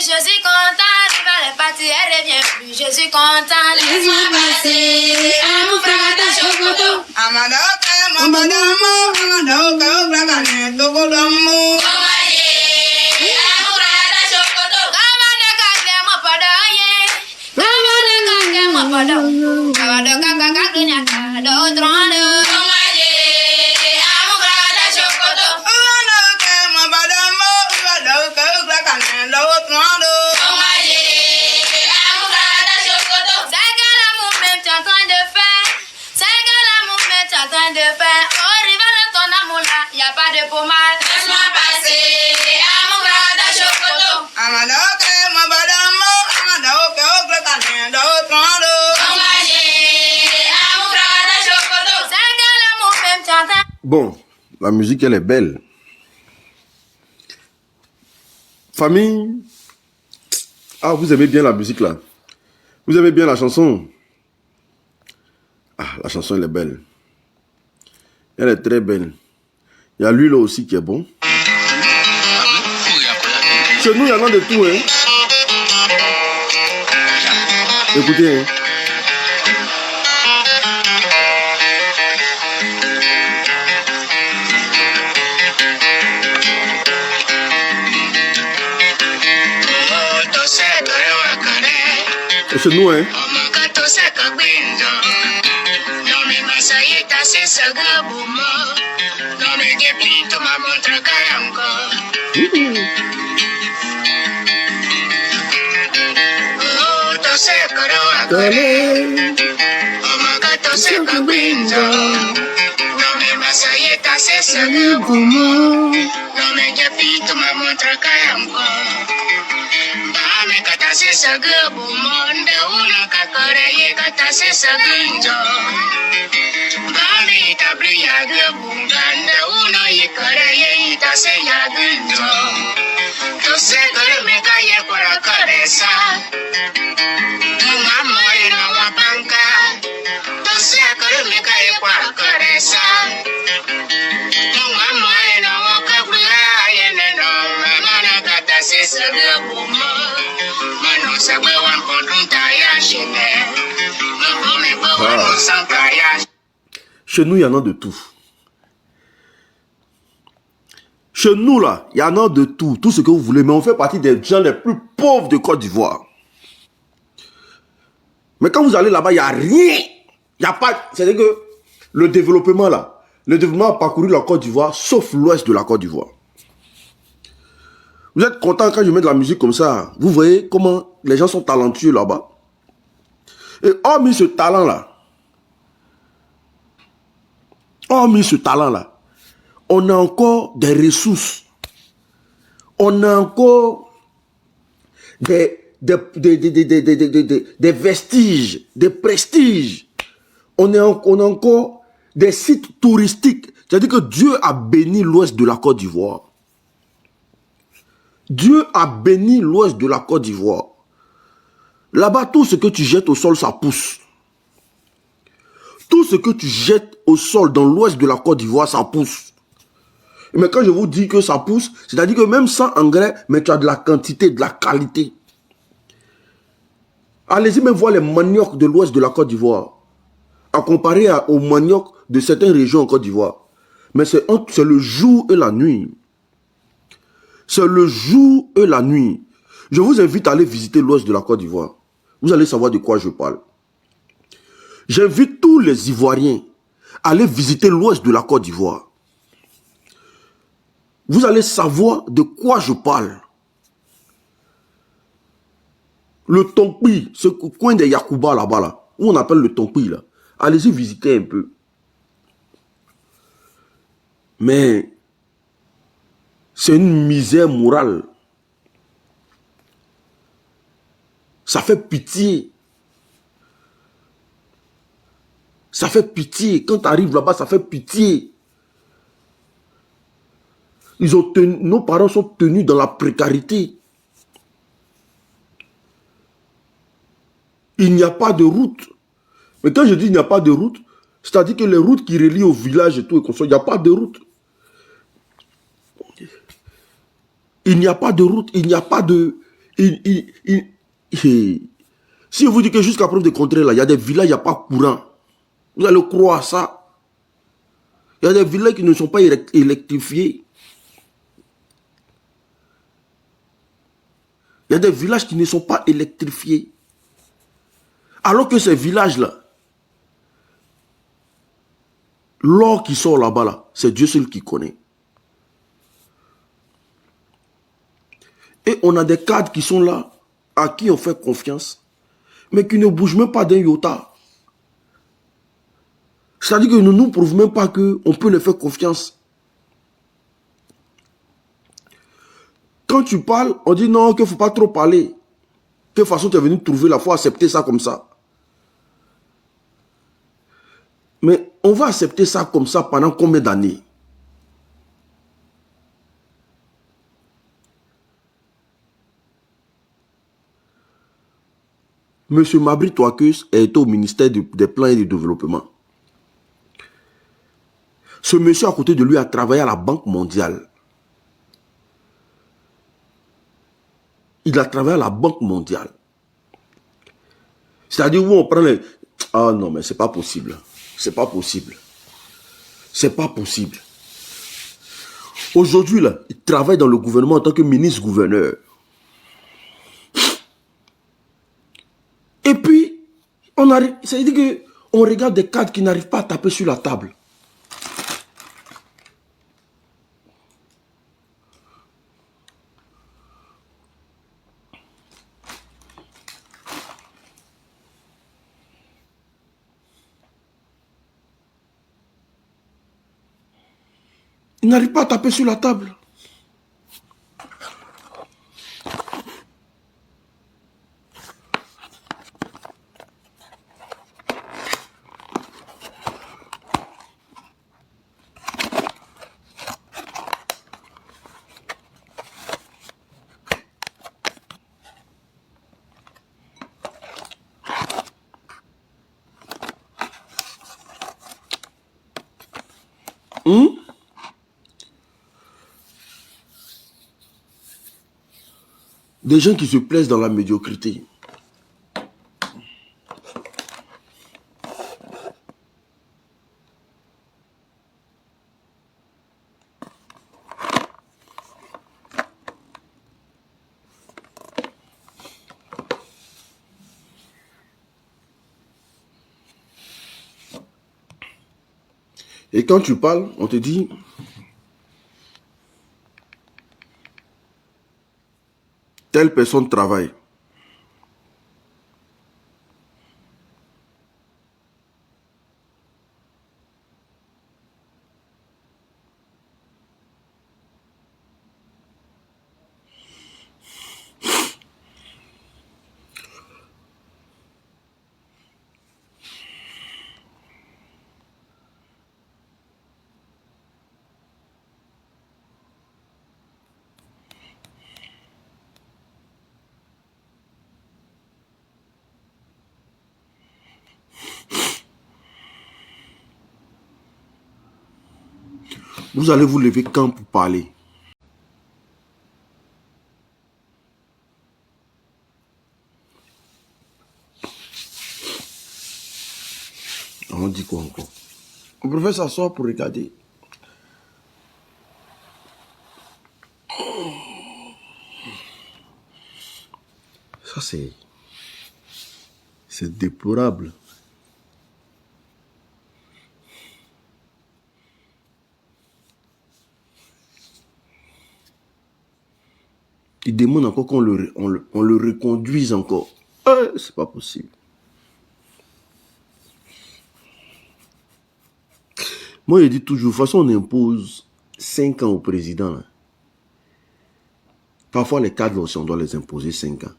je suis contente. Elle est partie, elle revient plus. Je suis contente. Laisse-moi passer à mon frère ta chocoto. Amadoka, mamadamo, amadoka, blagane, dogodomo. Bon, la musique, elle est belle. Famille. Ah, vous aimez bien la musique, là. Vous aimez bien la chanson. Ah, la chanson, elle est belle. Elle est très belle. Il y a lui, là, aussi, qui est bon. Chez nous, il y en a de tout, hein. Écoutez, hein. Chez nous, hein. Chez nous, il y en a de tout. Chez nous, là, il y en a de tout. Tout ce que vous voulez. Mais on fait partie des gens les plus pauvres de Côte d'Ivoire. Mais quand vous allez là-bas, il n'y a rien. Il n'y a pas... C'est-à-dire que le développement, là, le développement a parcouru la Côte d'Ivoire, sauf l'ouest de la Côte d'Ivoire. Vous êtes content quand je mets de la musique comme ça. Vous voyez comment les gens sont talentueux là-bas. Et hormis ce talent-là, on a encore des ressources. On a encore des vestiges, des prestiges. On a encore des sites touristiques. C'est-à-dire que Dieu a béni l'ouest de la Côte d'Ivoire. Dieu a béni l'ouest de la Côte d'Ivoire. Là-bas, tout ce que tu jettes au sol, ça pousse. Tout ce que tu jettes au sol dans l'ouest de la Côte d'Ivoire, ça pousse. Mais quand je vous dis que ça pousse, c'est-à-dire que même sans engrais, mais tu as de la quantité, de la qualité. Allez-y même voir les maniocs de l'ouest de la Côte d'Ivoire, à comparer aux maniocs de certaines régions en Côte d'Ivoire. Mais c'est le jour et la nuit. C'est le jour et la nuit. Je vous invite à aller visiter l'ouest de la Côte d'Ivoire. Vous allez savoir de quoi je parle. J'invite tous les Ivoiriens à aller visiter l'ouest de la Côte d'Ivoire. Vous allez savoir de quoi je parle. Le Tonkpi, ce coin des Yakuba là-bas, là, où on appelle le Tonkpi, là. Allez-y visiter un peu. Mais c'est une misère morale. Ça fait pitié. Ça fait pitié. Quand tu arrives là-bas, ça fait pitié. Nos parents sont tenus dans la précarité. Il n'y a pas de route. Mais quand je dis il n'y a pas de route, c'est-à-dire que les routes qui relient au village et tout, il n'y a pas de route. Il n'y a pas de route, il n'y a pas Si je vous dis que jusqu'à preuve de contraire, là, il y a des villages, il n'y a pas courant. Vous allez croire ça. Il y a des villages qui ne sont pas électrifiés. Il y a des villages qui ne sont pas électrifiés. Alors que ces villages-là, l'or qui sort là-bas, là, c'est Dieu seul qui connaît. Et on a des cadres qui sont là, à qui on fait confiance, mais qui ne bougent même pas d'un iota. C'est-à-dire que ne nous prouvent même pas qu'on peut leur faire confiance. Quand tu parles, on dit non, qu'il ne faut pas trop parler. De quelle façon tu es venu trouver la foi, accepter ça comme ça. Mais on va accepter ça comme ça pendant combien d'années? Monsieur Mabry Touakeus est au ministère des Plans et du Développement. Ce monsieur à côté de lui a travaillé à la Banque mondiale. Il a travaillé à la Banque mondiale. C'est-à-dire où on prend les... Ah non, mais c'est pas possible. C'est pas possible. C'est pas possible. Aujourd'hui, là, il travaille dans le gouvernement en tant que ministre-gouverneur. Et puis, on arrive, c'est-à-dire qu'on regarde des cadres qui n'arrivent pas à taper sur la table. Ils n'arrivent pas à taper sur la table. Des gens qui se plaisent dans la médiocrité. Et quand tu parles, on te dit... Telle personne travaille. Vous allez vous lever quand pour parler? On dit quoi encore? On préfère s'asseoir pour regarder. Ça c'est déplorable. Il demande encore qu'on le reconduise encore. C'est pas possible. Moi, je dis toujours, de toute façon, on impose 5 ans au président. Parfois, les cadres aussi, on doit les imposer 5 ans.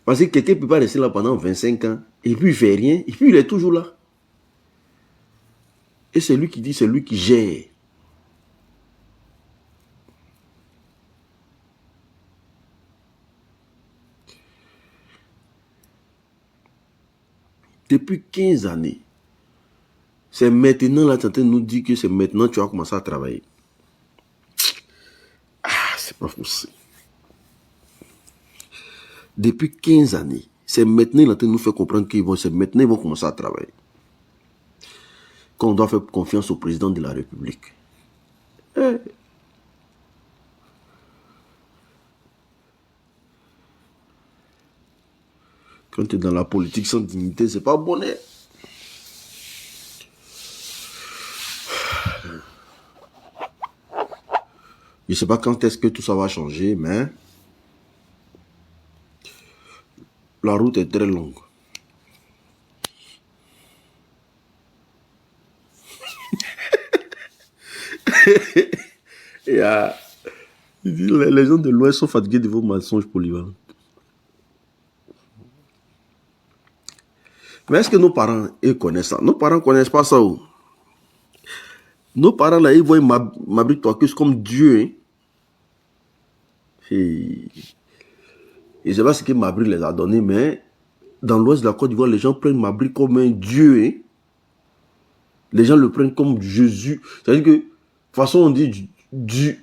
Parce que quelqu'un ne peut pas rester là pendant 25 ans, et puis il ne fait rien, et puis il est toujours là. Et c'est lui qui dit, c'est lui qui gère. Depuis 15 années, c'est maintenant, là, tu es en train de nous dire que c'est maintenant que tu vas commencer à travailler. Ah, c'est pas possible. Depuis 15 années. C'est maintenant qu'il est en train de nous faire comprendre c'est maintenant qu'ils vont commencer à travailler. Qu'on doit faire confiance au président de la République. Quand tu es dans la politique sans dignité, c'est pas bon. Je ne sais pas quand est-ce que tout ça va changer, mais la route est très longue. Et, les gens de l'Ouest sont fatigués de vos mensonges polyvalents. Mais est-ce que nos parents, ils connaissent ça? Nos parents ne connaissent pas ça. Oh. Nos parents, là, ils voient Mabry Twakus comme Dieu. Hein? Et je ne sais pas ce que Mabry les a donné, mais dans l'Ouest de la Côte d'Ivoire, les gens prennent Mabry comme un Dieu. Hein? Les gens le prennent comme Jésus. C'est-à-dire que, de toute façon, on dit Dieu.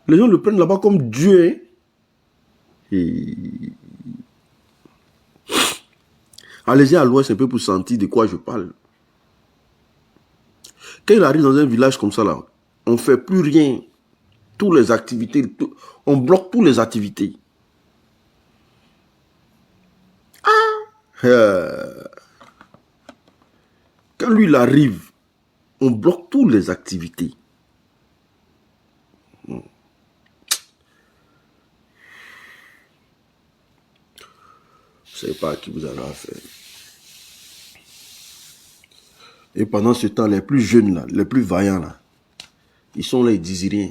Les gens le prennent là-bas comme Dieu. Hein? Allez-y à l'Ouest un peu pour sentir de quoi je parle. Quand il arrive dans un village comme ça, là, on ne fait plus rien. Toutes les activités, on bloque toutes les activités. Quand lui, il arrive, on bloque toutes les activités. Je ne sais pas à qui vous avez affaire. Et pendant ce temps, les plus jeunes, là, les plus vaillants, là, ils sont là, ils disent rien.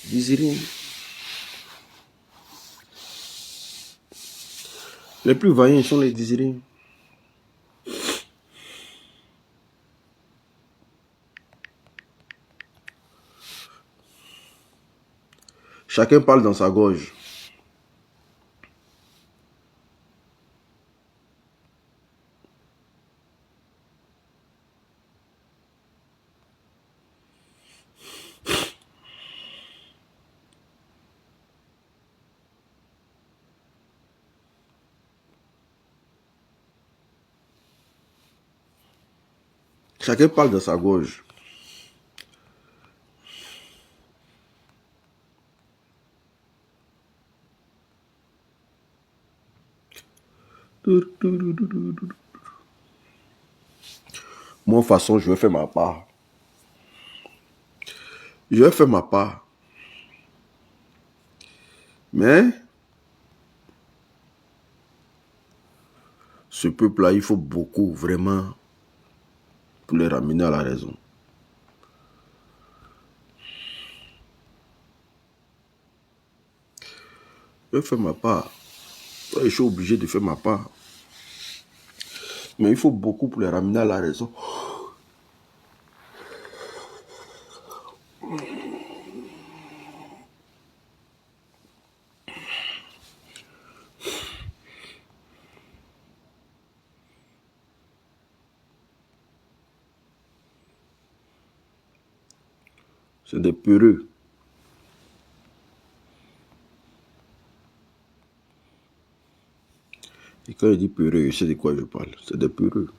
Ils disent rien. Les plus vaillants, ils sont là, ils disent rien. Chacun parle dans sa gorge. Chacun parle dans sa gorge. Moi, de toute façon, je vais faire ma part. Je vais faire ma part. Mais, ce peuple-là, il faut beaucoup, vraiment, pour les ramener à la raison. Je vais faire ma part. Je suis obligé de faire ma part. Mais il faut beaucoup pour les ramener à la raison. C'est des peureux. Et quand je dis peureux, je sais de quoi je parle. C'est des peureux.